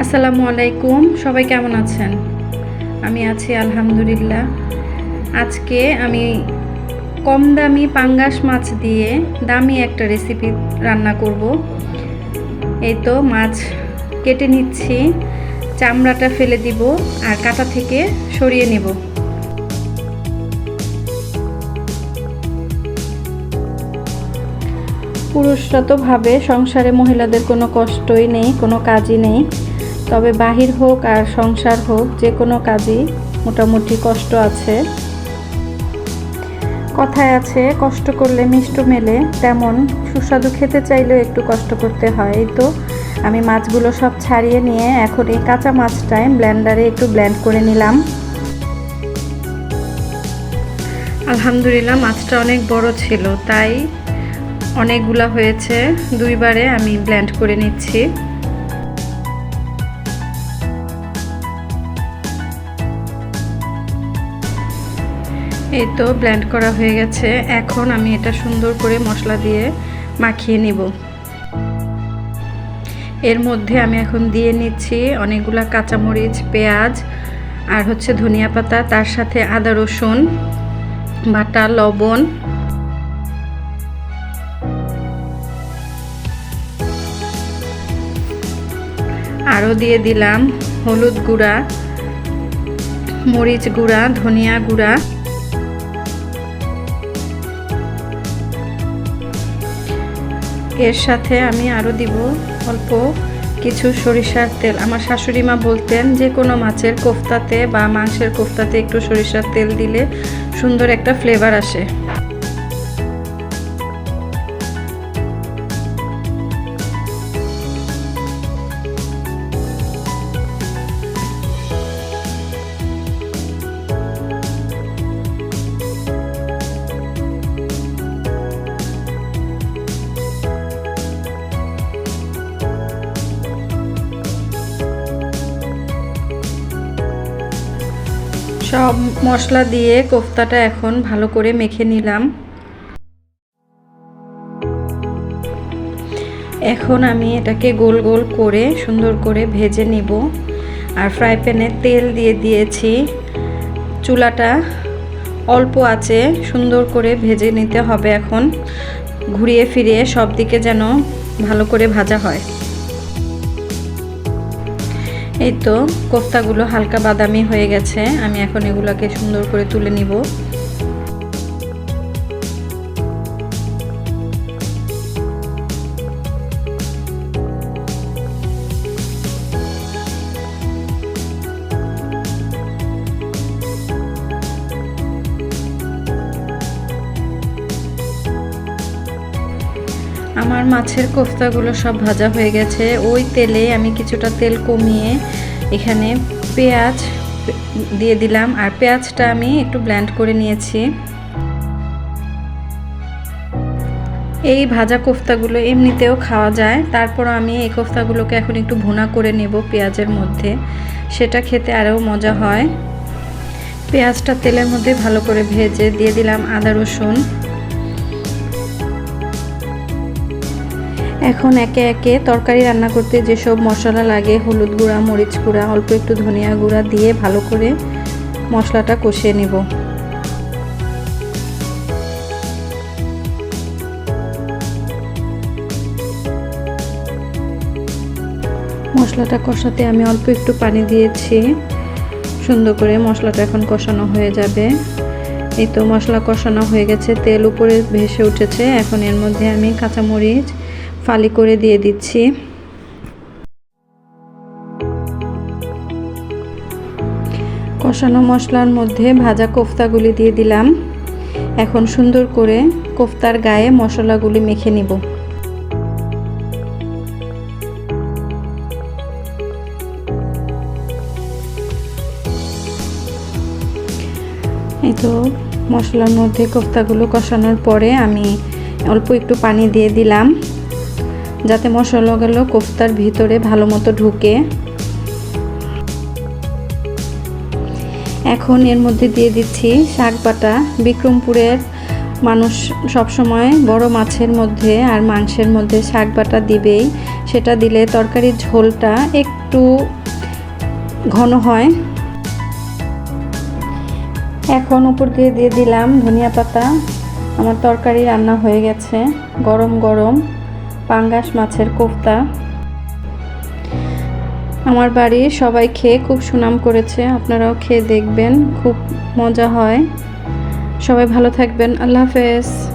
আসসালামু আলাইকুম, সবাই কেমন আছেন? আমি আছি আলহামদুলিল্লাহ। আজকে আমি কম দামি পাঙ্গাস মাছ দিয়ে দামি একটা রেসিপি রান্না করব। এই তো মাছ কেটে নিচ্ছি, চামড়াটা ফেলে দিব আর কাঁটা থেকে সরিয়ে নেব। পুরুষরা তো ভাবে সংসারে মহিলাদের কোনো কষ্টই নেই, কোনো কাজই নেই। তবে বাহির হোক আর সংসার হোক, যে কোনো কাজই মোটামুটি কষ্ট আছে। কথায় আছে কষ্ট করলে মিষ্ট মেলে, তেমন সুস্বাদু খেতে চাইলেও একটু কষ্ট করতে হয়। এই তো আমি মাছগুলো সব ছাড়িয়ে নিয়ে এখন এই কাঁচা মাছটায় ব্লেন্ডারে একটু ব্লেন্ড করে নিলাম। আলহামদুলিল্লাহ মাছটা অনেক বড় ছিল, তাই অনেকগুলা হয়েছে। দুইবারে আমি ব্লেন্ড করে নিচ্ছি। এই তো ব্লেন্ড করা হয়ে গেছে। এখন আমি এটা সুন্দর করে মশলা দিয়ে মাখিয়ে নিব। এর মধ্যে আমি এখন দিয়ে নিচ্ছি অনেকগুলা কাঁচামরিচ, পেঁয়াজ আর ধনিয়া পাতা, তার সাথে আদা রসুন বাটা, লবণ, আরও দিয়ে দিলাম হলুদ গুঁড়া, মরিচ গুঁড়া, ধনিয়া গুঁড়া। এর সাথে আমি আরও দিব অল্প কিছু সরিষার তেল। আমার শাশুড়ি মা বলতেন যে কোনো মাছের কোফতাতে বা মাংসের কোফতাতে একটু সরিষার তেল দিলে সুন্দর একটা ফ্লেভার আসে। সব মশলা দিয়ে কোফতাটা এখন ভালো করে মেখে নিলাম। এখন আমি এটাকে গোল গোল করে সুন্দর করে ভেজে নিব। আর ফ্রাই প্যানে তেল দিয়ে দিয়েছি। চুলাটা অল্প আঁচে সুন্দর করে ভেজে নিতে হবে। এখন ঘুরিয়ে ফিরিয়ে সব দিকে যেন ভালো করে ভাজা হয়। এই তো কোফতাগুলো হালকা বাদামি হয়ে গেছে। আমি এখন এগুলোকে সুন্দর করে তুলে নিব। আমার মাছের কোফতাগুলো সব ভাজা হয়ে গেছে। ওই তেলে আমি কিছুটা তেল কমিয়ে এখানে পেঁয়াজ দিয়ে দিলাম, আর পেঁয়াজটা আমি একটু ব্লেন্ড করে নিয়েছি। এই ভাজা কোফতাগুলো এমনিতেও খাওয়া যায়, তারপর আমি এই কোফতাগুলোকে এখন একটু ভুনা করে নেব পেঁয়াজের মধ্যে, সেটা খেতে আরও মজা হয়। পেঁয়াজটা তেলের মধ্যে ভালো করে ভেজে দিয়ে দিলাম আদা রসুন। এখন একে একে তরকারি রান্না করতে যেসব মশলা লাগে, হলুদ গুঁড়া, মরিচ গুঁড়া, অল্প একটু ধনিয়া গুঁড়া দিয়ে ভালো করে মশলাটা কষিয়ে নেব। মশলাটা কষাতে আমি অল্প একটু পানি দিয়েছি। সুন্দর করে মশলাটা এখন কষানো হয়ে যাবে। এই তো মশলা কষানো হয়ে গেছে, তেল উপরে ভেসে উঠেছে। এখন এর মধ্যে আমি কাঁচামরিচ ফালি করে দিয়ে দিচ্ছি। কষানো মশলার মধ্যে ভাজা কোফতাগুলি দিয়ে দিলাম। এখন সুন্দর করে কোফতার গায়ে মশলাগুলি মেখে নিব। এই তো মশলার মধ্যে কোফতাগুলো কষানোর পরে আমি অল্প একটু পানি দিয়ে দিলাম, যাতে মশলাগুলো কোফতার ভিতরে ভালো মতো ঢুকে। এখন এর মধ্যে দিয়ে দিচ্ছি শাক বাটা। বিক্রমপুরের মানুষ সবসময় বড় মাছের মধ্যে আর মাংসের মধ্যে শাক বাটা দিবেই, সেটা দিলে তরকারির ঝোলটা একটু ঘন হয়। এখন উপর দিয়ে দিয়ে দিলাম ধনিয়া পাতা। আমার তরকারি রান্না হয়ে গেছে। গরম গরম পাঙ্গাস মাছের কোফতা। আমার বাড়ির সবাই খেয়ে খুব সুনাম করেছে, আপনারাও খেয়ে দেখবেন, খুব মজা হয়। সবাই ভালো থাকবেন। আল্লাহ হাফেজ।